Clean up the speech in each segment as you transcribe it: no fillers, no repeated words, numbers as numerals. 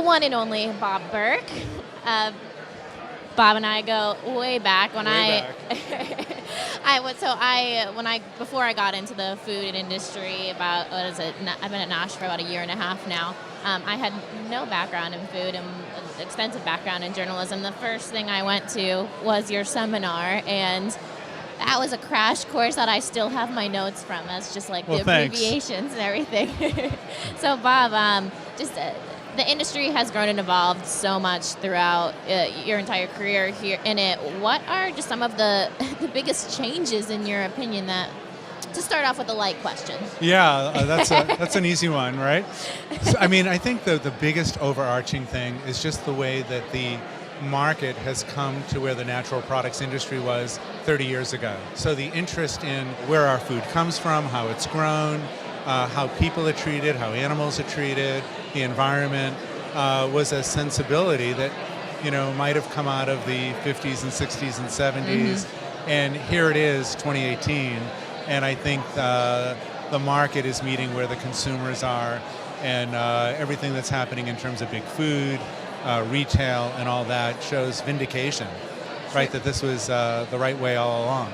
one and only Bob Burke. Bob and I go way back when before I got into the food industry I've been at NOSH for about a year and a half now. I had no background in food and extensive background in journalism. The first thing I went to was your seminar, and that was a crash course that I still have my notes from. That's just like the abbreviations and everything. So Bob, the industry has grown and evolved so much throughout your entire career here in it. What are just some of the biggest changes in your opinion to start off with a light question? Yeah, that's an easy one, right? So, I think the biggest overarching thing is just the way that the market has come to where the natural products industry was 30 years ago. So the interest in where our food comes from, how it's grown, how people are treated, how animals are treated, the environment, was a sensibility that might have come out of the 50s and 60s and 70s. Mm-hmm. And here it is, 2018, and I think the market is meeting where the consumers are, and everything that's happening in terms of big food, retail, and all that shows vindication, right? That this was the right way all along.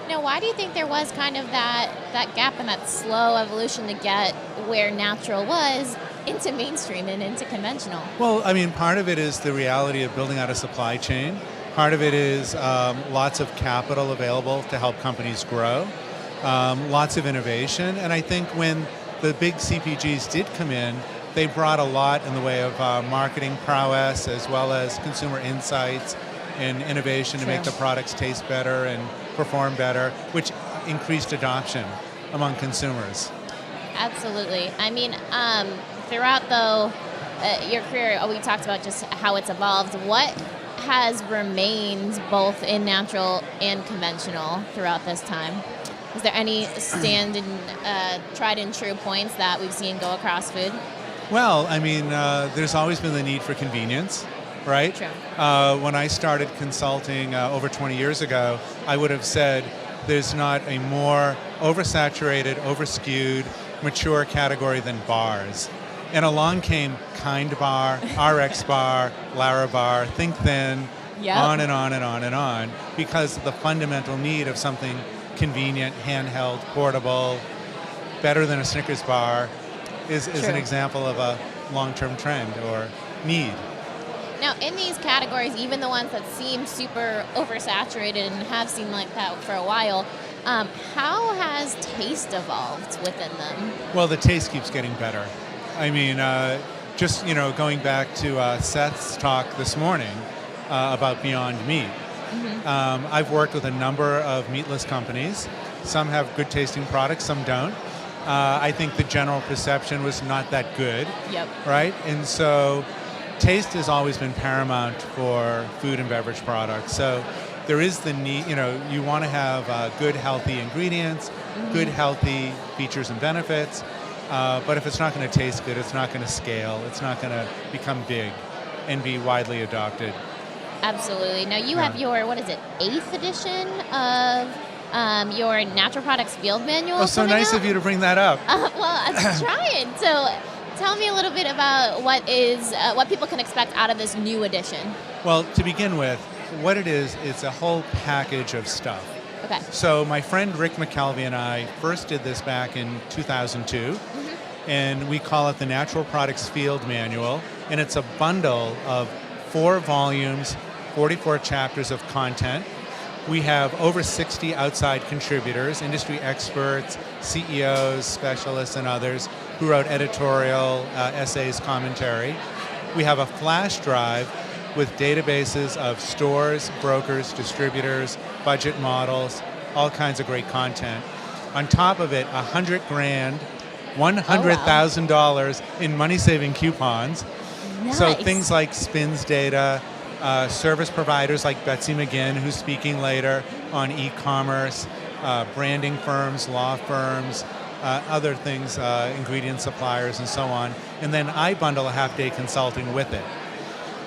Now, why do you think there was kind of that gap and that slow evolution to get where natural was into mainstream and into conventional? Well, part of it is the reality of building out a supply chain. Part of it is lots of capital available to help companies grow, lots of innovation. And I think when the big CPGs did come in, they brought a lot in the way of marketing prowess as well as consumer insights and innovation to make the products taste better and perform better, which increased adoption among consumers. Absolutely. Throughout your career, we talked about just how it's evolved. What has remained both in natural and conventional throughout this time? Is there any tried and true points that we've seen go across food? Well, there's always been the need for convenience, right? True. When I started consulting over 20 years ago, I would have said there's not a more oversaturated, overskewed, mature category than bars. And along came Kind Bar, RX Bar, Lara Bar, Think Thin, on and on and on and on, because of the fundamental need of something convenient, handheld, portable, better than a Snickers bar is an example of a long-term trend or need. Now, in these categories, even the ones that seem super oversaturated and have seemed like that for a while, how has taste evolved within them? Well, the taste keeps getting better. Going back to Seth's talk this morning about Beyond Meat. Mm-hmm. I've worked with a number of meatless companies. Some have good tasting products, some don't. I think the general perception was not that good. Yep. Right? And so taste has always been paramount for food and beverage products. So there is the need, you want to have good, healthy ingredients, mm-hmm. good, healthy features and benefits. But if it's not going to taste good, it's not going to scale, it's not going to become big and be widely adopted. Absolutely. Now you have your, 8th edition of your Natural Products Field Manual. Oh, so nice of you to bring that up. I'm trying. So tell me a little bit about what people can expect out of this new edition. Well, to begin with, what it is, it's a whole package of stuff. Okay. So my friend Rick McKelvey and I first did this back in 2002, mm-hmm. and we call it the Natural Products Field Manual, and it's a bundle of 4 volumes, 44 chapters of content. We have over 60 outside contributors, industry experts, CEOs, specialists, and others who wrote editorial, essays, commentary. We have a flash drive with databases of stores, brokers, distributors, budget models, all kinds of great content. On top of it, $100,000, $100,000 in money-saving coupons. Nice. So things like spins data, service providers like Betsy McGinn, who's speaking later on e-commerce, branding firms, law firms, other things, ingredient suppliers, and so on. And then I bundle a half-day consulting with it.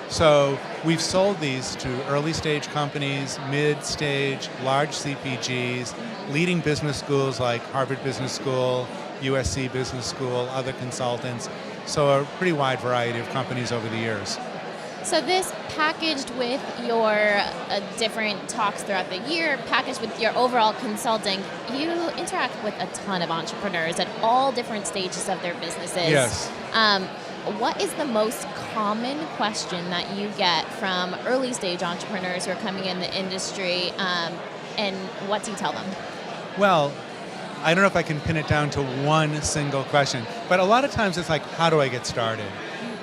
So we've sold these to early-stage companies, mid-stage, large CPGs, leading business schools like Harvard Business School, USC Business School, other consultants. So a pretty wide variety of companies over the years. So this packaged with your different talks throughout the year, packaged with your overall consulting, you interact with a ton of entrepreneurs at all different stages of their businesses. Yes. What is the most common question that you get from early stage entrepreneurs who are coming in the industry, and what do you tell them? Well, I don't know if I can pin it down to one single question, but a lot of times it's like, how do I get started?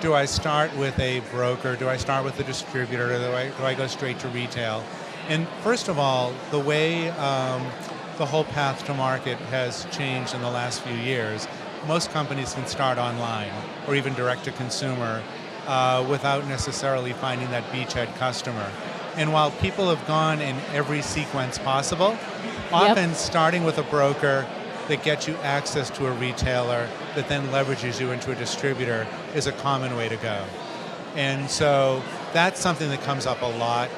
Do I start with a broker? Do I start with a distributor? Do I go straight to retail? And first of all, the way the whole path to market has changed in the last few years, most companies can start online or even direct to consumer without necessarily finding that beachhead customer. And while people have gone in every sequence possible, often starting with a broker that gets you access to a retailer that then leverages you into a distributor is a common way to go. And so that's something that comes up a lot.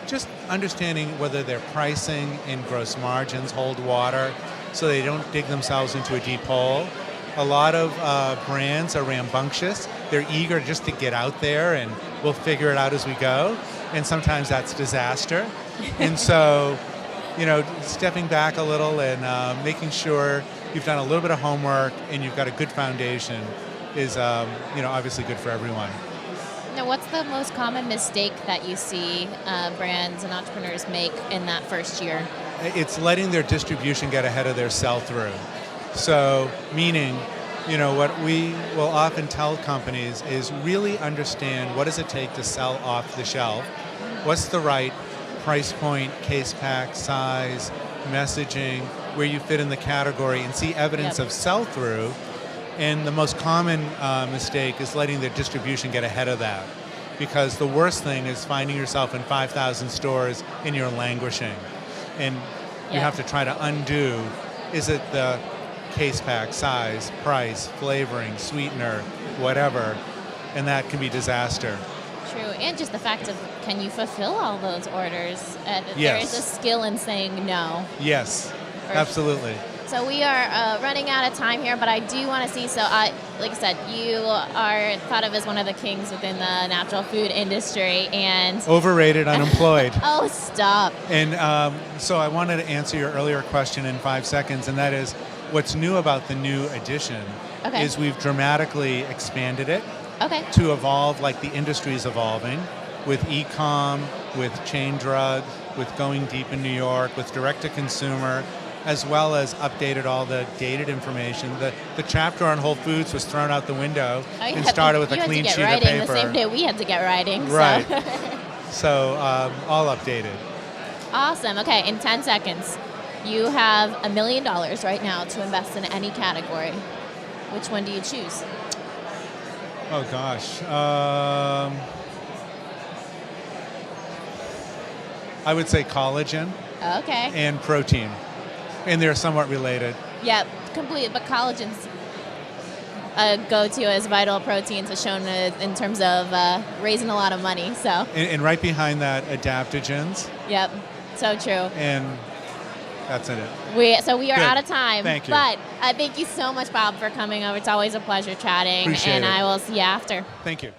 Just understanding whether their pricing and gross margins hold water so they don't dig themselves into a deep hole. A lot of brands are rambunctious. They're eager just to get out there and we'll figure it out as we go. And sometimes that's disaster. And so, stepping back a little and making sure you've done a little bit of homework and you've got a good foundation is, obviously good for everyone. Now, what's the most common mistake that you see brands and entrepreneurs make in that first year? It's letting their distribution get ahead of their sell-through. So, meaning, what we will often tell companies is really understand what does it take to sell off the shelf, what's the right price point, case pack, size, messaging, where you fit in the category, and see evidence of sell-through. And the most common mistake is letting their distribution get ahead of that. Because the worst thing is finding yourself in 5,000 stores and you're languishing. And you have to try to undo, is it the case pack, size, price, flavoring, sweetener, whatever, and that can be disaster. True, and just the fact of, can you fulfill all those orders? Yes. There is a skill in saying no. Yes, absolutely. So we are running out of time here, but I do want to see, like I said, you are thought of as one of the kings within the natural food industry, and... Overrated, unemployed. Oh, stop. And so I wanted to answer your earlier question in 5 seconds, and that is, what's new about the new edition is we've dramatically expanded it to evolve like the industry is evolving, with e-com, with chain drug, with going deep in New York, with direct-to-consumer, as well as updated all the dated information. The chapter on Whole Foods was thrown out the window and started with a clean sheet of paper. The same day we had to get writing. Right. So all updated. Awesome. Okay, in 10 seconds, you have $1 million right now to invest in any category. Which one do you choose? Oh gosh. I would say collagen. Okay. And protein. And they're somewhat related. Yep, completely. But collagen's a go-to as vital proteins, as shown in terms of raising a lot of money. So. And right behind that, adaptogens. Yep, so true. And that's it. We are Good. out of time. Thank you. But thank you so much, Bob, for coming over. It's always a pleasure chatting. Appreciate and it. I will see you after. Thank you.